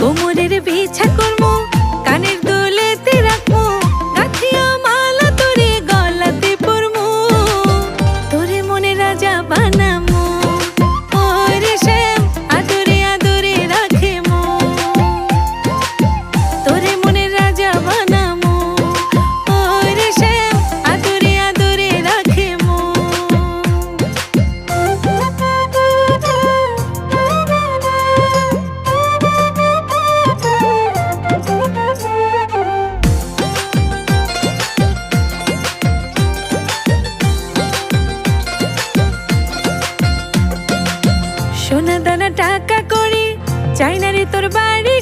কোমরের বিছা করবো, কানের দুলেতে রাখবো, গাঁথিয়া মালা তোরে গলাতে পরবো, তোরে মনে রাজা বানামো। ওরে শ্যাম আদরে আদরে রাখে মো, তোরে মনে রাজা বানামো। ওরে শ্যাম আদরে আদরে রাখে মো। সোনা দানা টাকা করি চাই না রে তোর বাড়ি